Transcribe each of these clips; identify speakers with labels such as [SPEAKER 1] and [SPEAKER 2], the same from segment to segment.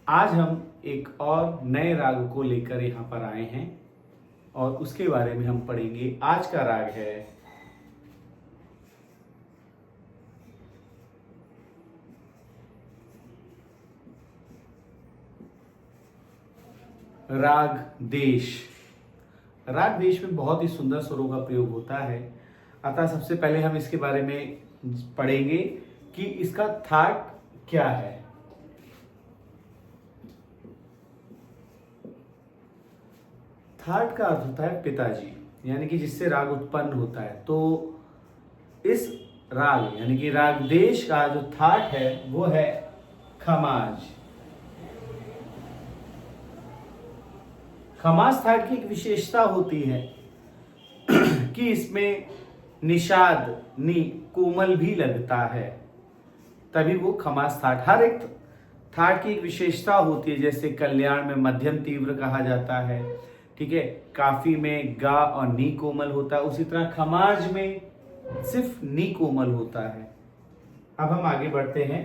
[SPEAKER 1] आज हम एक और नए राग को लेकर यहाँ पर आए हैं और उसके बारे में हम पढ़ेंगे। आज का राग है राग देश। राग देश में बहुत ही सुंदर स्वरों का प्रयोग होता है। अतः सबसे पहले हम इसके बारे में पढ़ेंगे कि इसका थाट क्या है। थाट का अर्थ होता है पिताजी, यानी कि जिससे राग उत्पन्न होता है। तो इस राग यानी कि राग देश का जो थाट है वो है खमाज। खमाज थाट की एक विशेषता होती है कि इसमें निषाद नी कोमल भी लगता है, तभी वो खमाज थाट। हर एक थाट की एक विशेषता होती है। जैसे कल्याण में मध्यम तीव्र कहा जाता है, ठीक है। काफी में गा और नी कोमल होता है, उसी तरह खमाज में सिर्फ नी कोमल होता है। अब हम आगे बढ़ते हैं।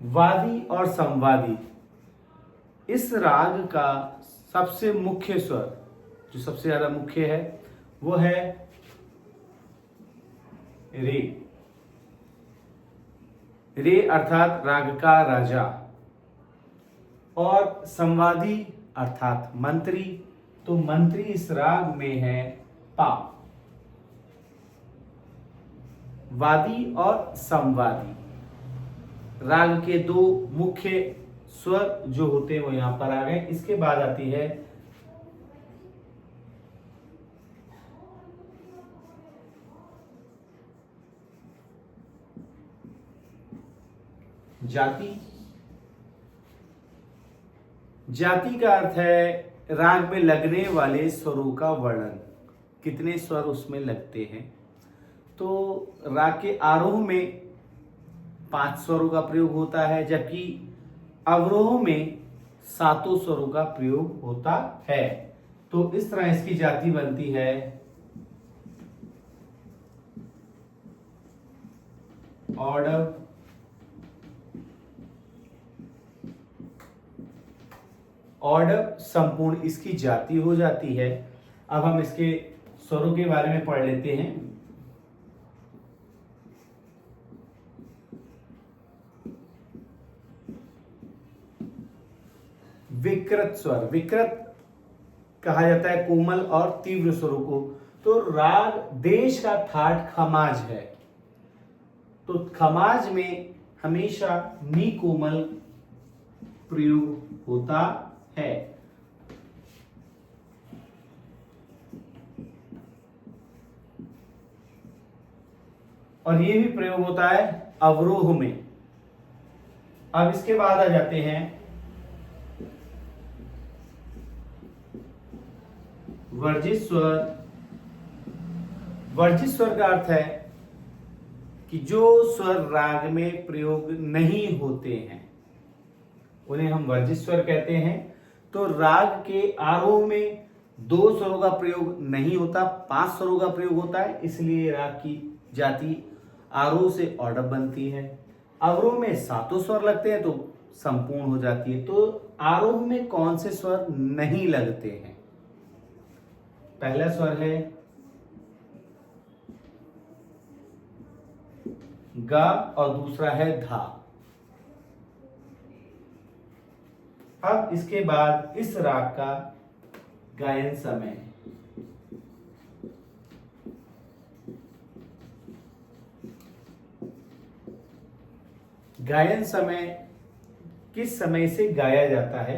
[SPEAKER 1] वादी और संवादी, इस राग का सबसे मुख्य स्वर, जो सबसे ज्यादा मुख्य है, वो है रे। रे अर्थात राग का राजा, और संवादी अर्थात मंत्री। तो मंत्री इस राग में है पा। वादी और संवादी राग के दो मुख्य स्वर जो होते हैं वो यहां पर आ गए। इसके बाद आती है जाति। जाति का अर्थ है राग में लगने वाले स्वरों का वर्णन, कितने स्वर उसमें लगते हैं। तो राग के आरोह में 5 स्वरों का प्रयोग होता है, जबकि अवरोह में 7 स्वरों का प्रयोग होता है। तो इस तरह इसकी जाति बनती है ऑर्डर, ऑर्डर संपूर्ण इसकी जाति हो जाती है। अब हम इसके स्वरों के बारे में पढ़ लेते हैं। विकृत स्वर, विकृत कहा जाता है कोमल और तीव्र स्वरों को। तो राग देश का थाट खमाज है, तो खमाज में हमेशा नी कोमल प्रयोग होता है। और ये भी प्रयोग होता है अवरोह में। अब इसके बाद आ जाते हैं वर्जित स्वर। वर्जित स्वर का अर्थ है कि जो स्वर राग में प्रयोग नहीं होते हैं उन्हें हम वर्जित स्वर कहते हैं। तो राग के आरोह में 2 स्वरों का प्रयोग नहीं होता, 5 स्वरों का प्रयोग होता है, इसलिए राग की जाति आरोह से ऑर्डर बनती है। अवरोह में 7 स्वर लगते हैं तो संपूर्ण हो जाती है। तो आरोह में कौन से स्वर नहीं लगते हैं? पहला स्वर है गा और दूसरा है धा। अब इसके बाद इस राग का गायन समय। गायन समय किस समय से गाया जाता है,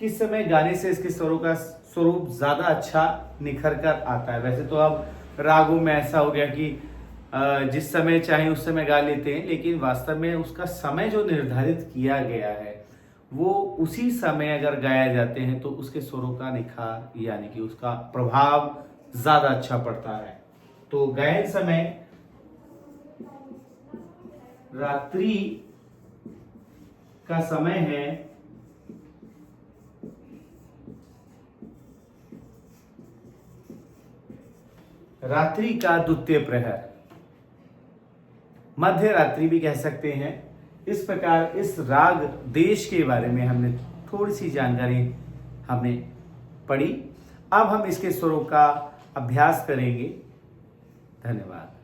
[SPEAKER 1] किस समय गाने से इसके स्वरों का स्वरूप ज्यादा अच्छा निखर कर आता है। वैसे तो अब रागों में ऐसा हो गया कि जिस समय चाहे उस समय गा लेते हैं, लेकिन वास्तव में उसका समय जो निर्धारित किया गया है वो उसी समय अगर गाया जाते हैं तो उसके स्वरों का निखार यानी कि उसका प्रभाव ज्यादा अच्छा पड़ता है। तो गायन समय रात्रि का समय है रात्रि का द्वितीय प्रहर, मध्य रात्रि भी कह सकते हैं। इस प्रकार इस राग देश के बारे में हमने थोड़ी सी जानकारी हमने पढ़ी। अब हम इसके स्वरों का अभ्यास करेंगे। धन्यवाद।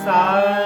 [SPEAKER 1] सा